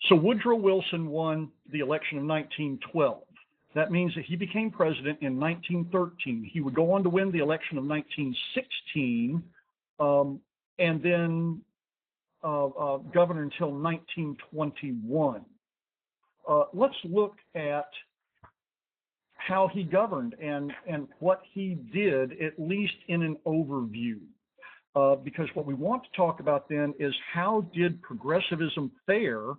So Woodrow Wilson won the election of 1912. That means that he became president in 1913. He would go on to win the election of 1916, and then governor until 1921. Let's look at how he governed and what he did, at least in an overview. Because what we want to talk about then is how did progressivism fare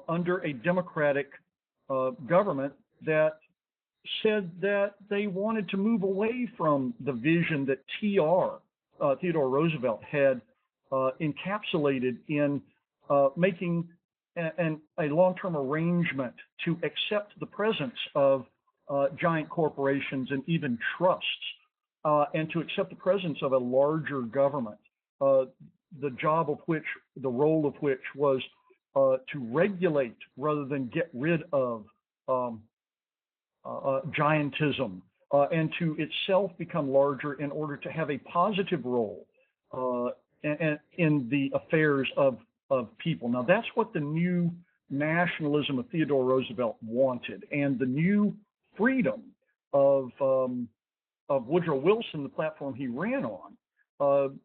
under a democratic government that said that they wanted to move away from the vision that Theodore Roosevelt had encapsulated in making a long-term arrangement to accept the presence of giant corporations and even trusts, and to accept the presence of a larger government, the role of which was to regulate rather than get rid of giantism, and to itself become larger in order to have a positive role in the affairs of people. Now, that's what the new nationalism of Theodore Roosevelt wanted, and the new freedom of Woodrow Wilson, the platform he ran on,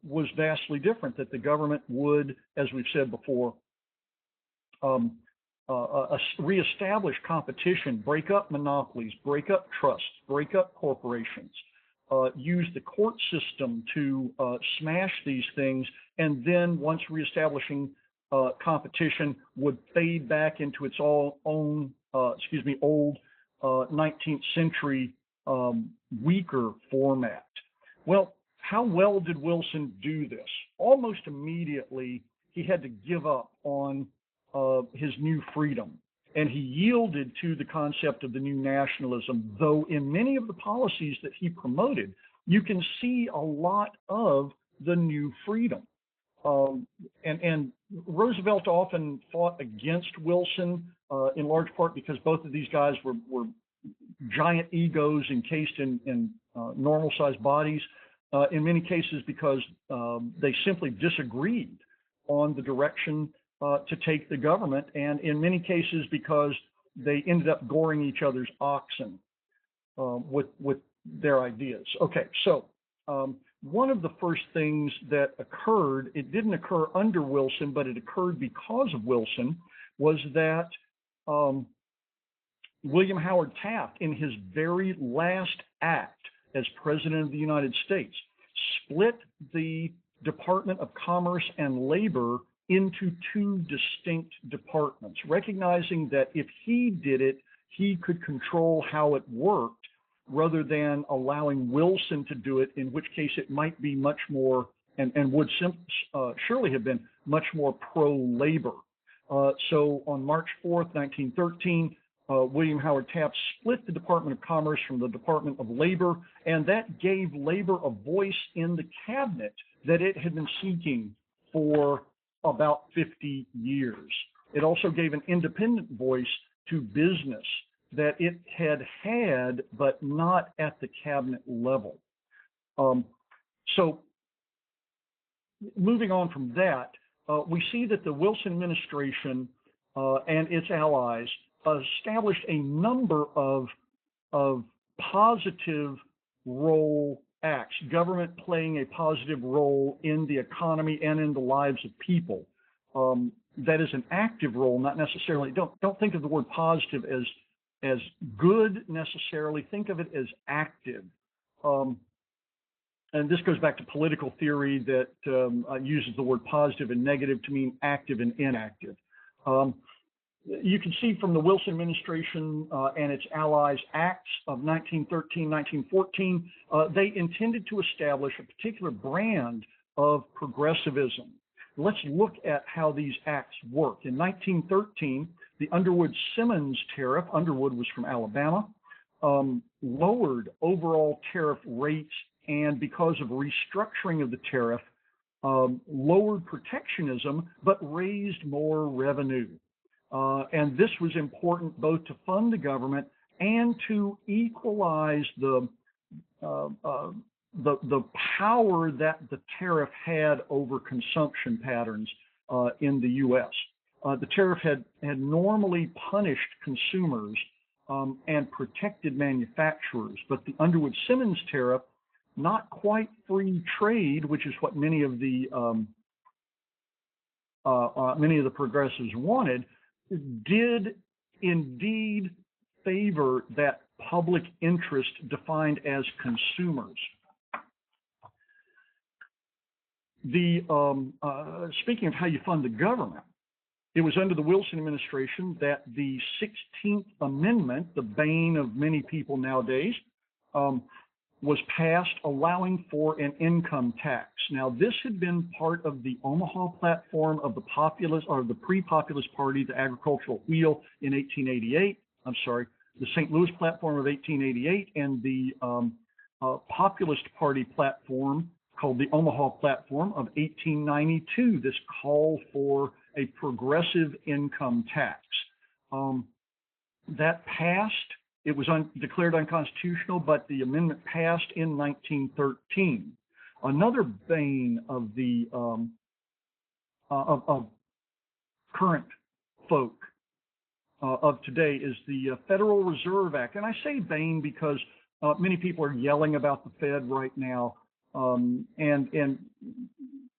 was vastly different. That the government would, as we've said before, reestablish competition, break up monopolies, break up trusts, break up corporations, use the court system to smash these things, and then once reestablishing competition, would fade back into its old 19th century weaker format. Well, how well did Wilson do this? Almost immediately, he had to give up on his new freedom, and he yielded to the concept of the new nationalism, though in many of the policies that he promoted, you can see a lot of the new freedom. And Roosevelt often fought against Wilson, in large part because both of these guys were giant egos encased in normal-sized bodies, in many cases because they simply disagreed on the direction to take the government, and in many cases because they ended up goring each other's oxen with their ideas. Okay, so one of the first things that occurred, it didn't occur under Wilson, but it occurred because of Wilson, was that William Howard Taft, in his very last act as President of the United States, split the Department of Commerce and Labor into two distinct departments, recognizing that if he did it, he could control how it worked rather than allowing Wilson to do it, in which case it might be much more, and would surely have been much more pro-labor. So on March 4th, 1913, William Howard Taft split the Department of Commerce from the Department of Labor, and that gave labor a voice in the cabinet that it had been seeking for about 50 years. It also gave an independent voice to business that it had, but not at the cabinet level. So moving on from that, we see that the Wilson administration and its allies established a number of positive role acts, government playing a positive role in the economy and in the lives of people. That is an active role, not necessarily, don't think of the word positive as good necessarily, think of it as active. And this goes back to political theory that uses the word positive and negative to mean active and inactive. You can see from the Wilson administration and its allies' acts of 1913, 1914, they intended to establish a particular brand of progressivism. Let's look at how these acts worked. In 1913, the Underwood-Simmons tariff, Underwood was from Alabama, lowered overall tariff rates, and because of restructuring of the tariff, lowered protectionism, but raised more revenue. And this was important both to fund the government and to equalize the power that the tariff had over consumption patterns in the U.S. The tariff had normally punished consumers and protected manufacturers, but the Underwood-Simmons tariff, not quite free trade, which is what many of the progressives wanted, did indeed favor that public interest defined as consumers. Speaking of how you fund the government, it was under the Wilson administration that the 16th Amendment, the bane of many people nowadays, was passed, allowing for an income tax. Now, this had been part of the Omaha platform of the populist or the pre-populist party, the agricultural wheel in 1888. I'm sorry, the St. Louis platform of 1888 and the populist party platform called the Omaha platform of 1892. This call for a progressive income tax. That passed. It was declared unconstitutional, but the amendment passed in 1913. Another bane of the of current folk of today is the Federal Reserve Act, and I say bane because many people are yelling about the Fed right now, and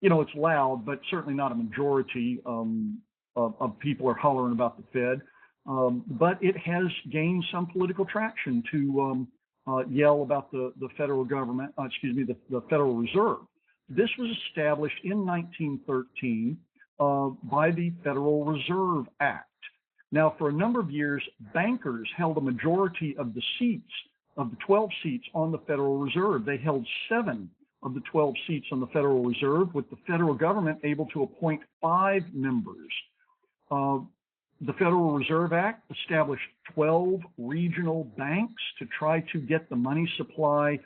you know it's loud, but certainly not a majority of people are hollering about the Fed. But it has gained some political traction to yell about the federal government, the Federal Reserve. This was established in 1913 by the Federal Reserve Act. Now, for a number of years, bankers held a majority of the seats, of the 12 seats on the Federal Reserve. They held 7 of the 12 seats on the Federal Reserve, with the federal government able to appoint 5 members. The Federal Reserve Act established 12 regional banks to try to get the money supply,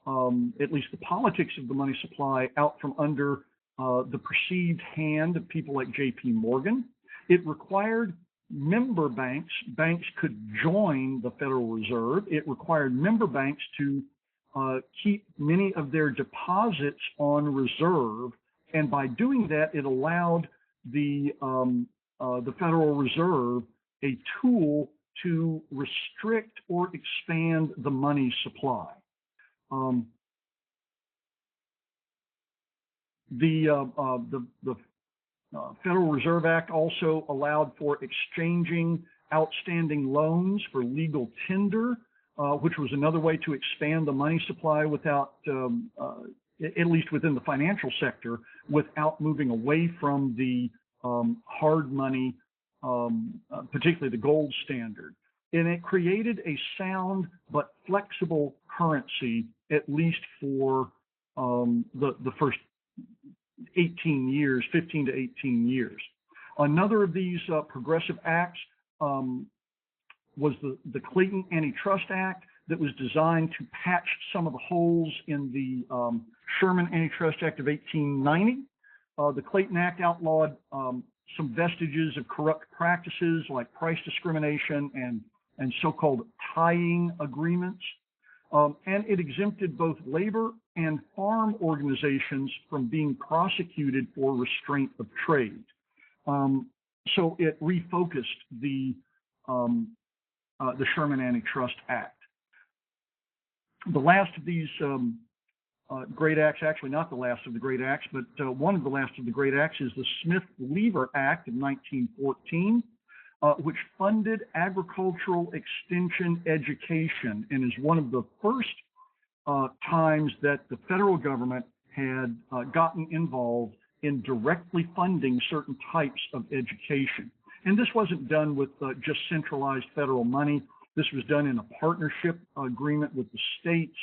at least the politics of the money supply, out from under the perceived hand of people like J.P. Morgan. It required member banks. Banks could join the Federal Reserve. It required member banks to keep many of their deposits on reserve. And by doing that, it allowed the Federal Reserve a tool to restrict or expand the money supply. The Federal Reserve Act also allowed for exchanging outstanding loans for legal tender, which was another way to expand the money supply without, at least within the financial sector, without moving away from the hard money, particularly the gold standard. And it created a sound but flexible currency, at least for the first 18 years, 15 to 18 years. Another of these progressive acts was the Clayton Antitrust Act that was designed to patch some of the holes in the Sherman Antitrust Act of 1890. The Clayton Act outlawed some vestiges of corrupt practices like price discrimination and so-called tying agreements. And it exempted both labor and farm organizations from being prosecuted for restraint of trade. So it refocused the Sherman Antitrust Act. The last of these great acts, actually not the last of the great acts, but one of the last of the great acts is the Smith-Lever Act of 1914, which funded agricultural extension education and is one of the first times that the federal government had gotten involved in directly funding certain types of education. And this wasn't done with just centralized federal money. This was done in a partnership agreement with the states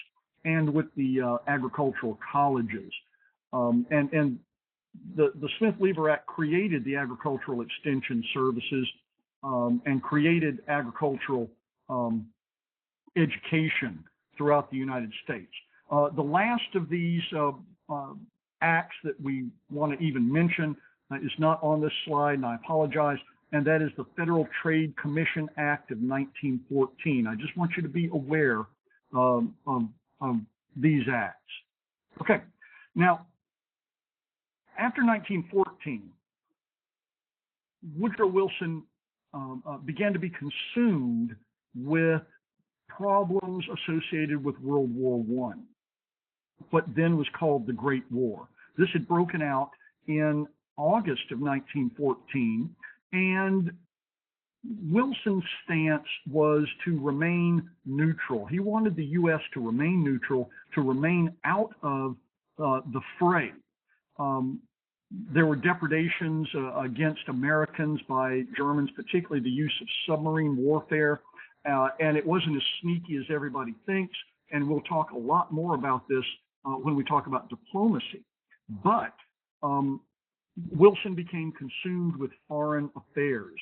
and with the agricultural colleges. And the Smith-Lever Act created the agricultural extension services and created agricultural education throughout the United States. The last of these acts that we want to even mention is not on this slide, and I apologize, and that is the Federal Trade Commission Act of 1914. I just want you to be aware of these acts. Okay, now, after 1914, Woodrow Wilson began to be consumed with problems associated with World War One, what then was called the Great War. This had broken out in August of 1914, and Wilson's stance was to remain neutral. He wanted the U.S. to remain neutral, to remain out of the fray. There were depredations against Americans by Germans, particularly the use of submarine warfare, and it wasn't as sneaky as everybody thinks, and we'll talk a lot more about this when we talk about diplomacy. But Wilson became consumed with foreign affairs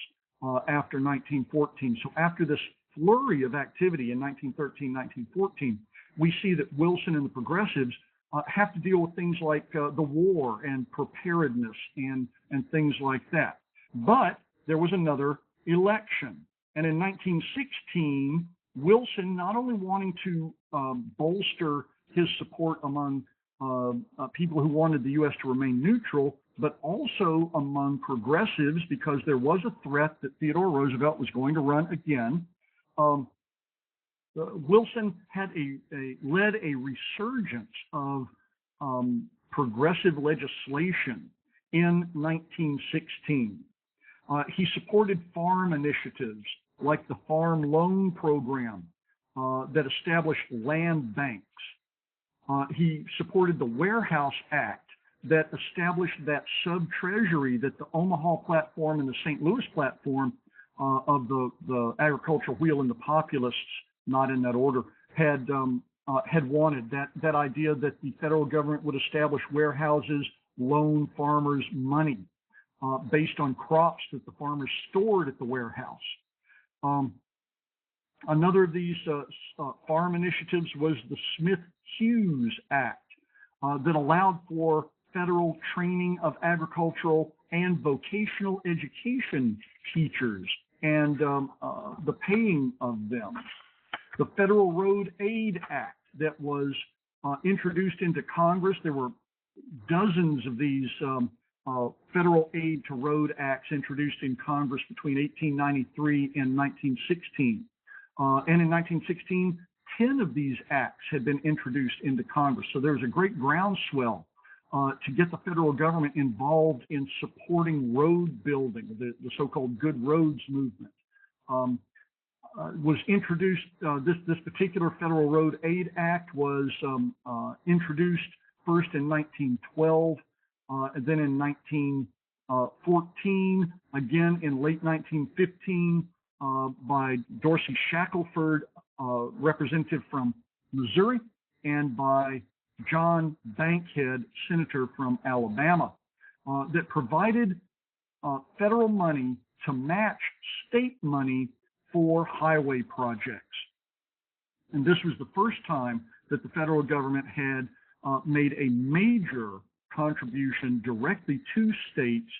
after 1914. So after this flurry of activity in 1913, 1914, we see that Wilson and the Progressives have to deal with things like the war and preparedness and things like that. But there was another election. And in 1916, Wilson, not only wanting to bolster his support among people who wanted the U.S. to remain neutral, but also among progressives, because there was a threat that Theodore Roosevelt was going to run again. Wilson had led a resurgence of progressive legislation in 1916. He supported farm initiatives like the Farm Loan Program that established land banks. He supported the Warehouse Act that established that sub-treasury that the Omaha platform and the St. Louis platform of the agricultural wheel and the populists, not in that order, had wanted. That idea that the federal government would establish warehouses, loan farmers money based on crops that the farmers stored at the warehouse. Another of these farm initiatives was the Smith-Hughes Act that allowed for federal training of agricultural and vocational education teachers and the paying of them. The Federal Road Aid Act that was introduced into Congress. There were dozens of these federal aid to road acts introduced in Congress between 1893 and 1916. And in 1916, 10 of these acts had been introduced into Congress. So there was a great groundswell to get the federal government involved in supporting road building, the so-called Good Roads movement. Was introduced, this particular Federal Road Aid Act was introduced first in 1912, and then in 1914, again in late 1915 by Dorsey Shackelford, representative from Missouri, and by John Bankhead, senator from Alabama, that provided federal money to match state money for highway projects. And this was the first time that the federal government had made a major contribution directly to states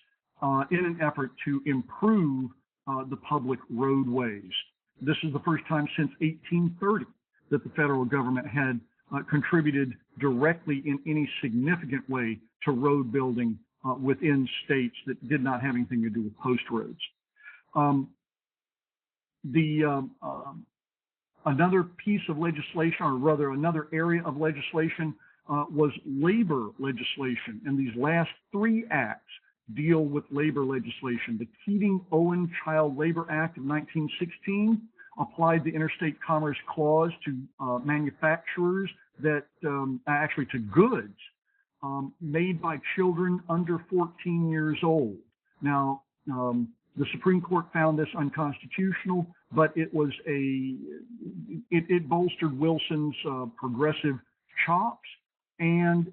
in an effort to improve the public roadways. This is the first time since 1830 that the federal government had contributed directly in any significant way to road building within states that did not have anything to do with post roads. Another piece of legislation, or rather another area of legislation, was labor legislation. And these last three acts deal with labor legislation. The Keating-Owen Child Labor Act of 1916 applied the Interstate Commerce Clause to manufacturers that, actually to goods made by children under 14 years old. Now, the Supreme Court found this unconstitutional, but it was it bolstered Wilson's progressive chops, and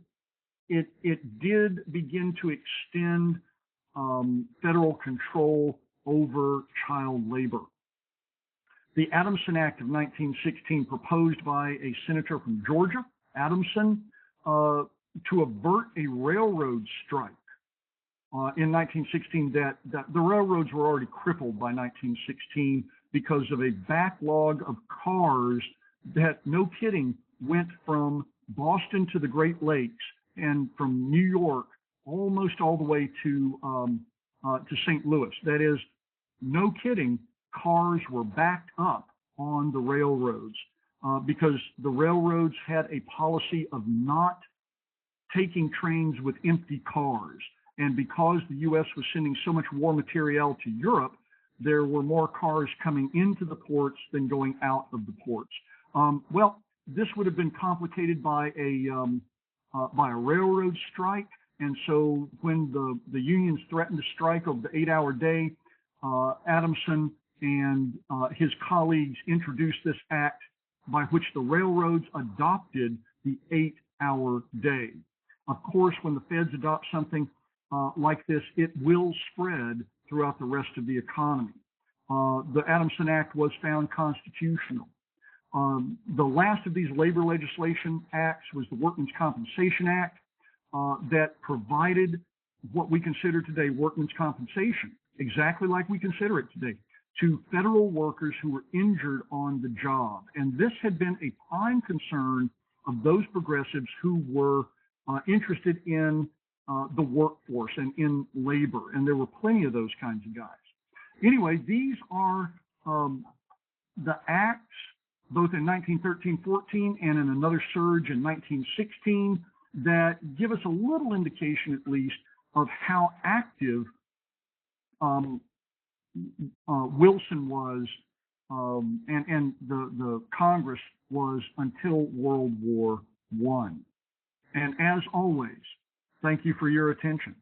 it did begin to extend federal control over child labor. The Adamson Act of 1916, proposed by a senator from Georgia, Adamson, to avert a railroad strike in 1916, that the railroads were already crippled by 1916 because of a backlog of cars that, no kidding, went from Boston to the Great Lakes and from New York almost all the way to to St. Louis. That is, no kidding, cars were backed up on the railroads because the railroads had a policy of not taking trains with empty cars. And because the U.S. was sending so much war material to Europe, there were more cars coming into the ports than going out of the ports. Well, this would have been complicated by a railroad strike. And so when the unions threatened to strike over the 8-hour day, Adamson and his colleagues introduced this act by which the railroads adopted the 8-hour day. Of course, when the feds adopt something like this, it will spread throughout the rest of the economy. The Adamson Act was found constitutional. The last of these labor legislation acts was the Workmen's Compensation Act that provided what we consider today workmen's compensation, exactly like we consider it today, to federal workers who were injured on the job. And this had been a prime concern of those progressives who were interested in the workforce and in labor. And there were plenty of those kinds of guys. Anyway, these are the acts, both in 1913-14 and in another surge in 1916, that give us a little indication, at least, of how active Wilson was and the Congress was until World War I. And as always, thank you for your attention.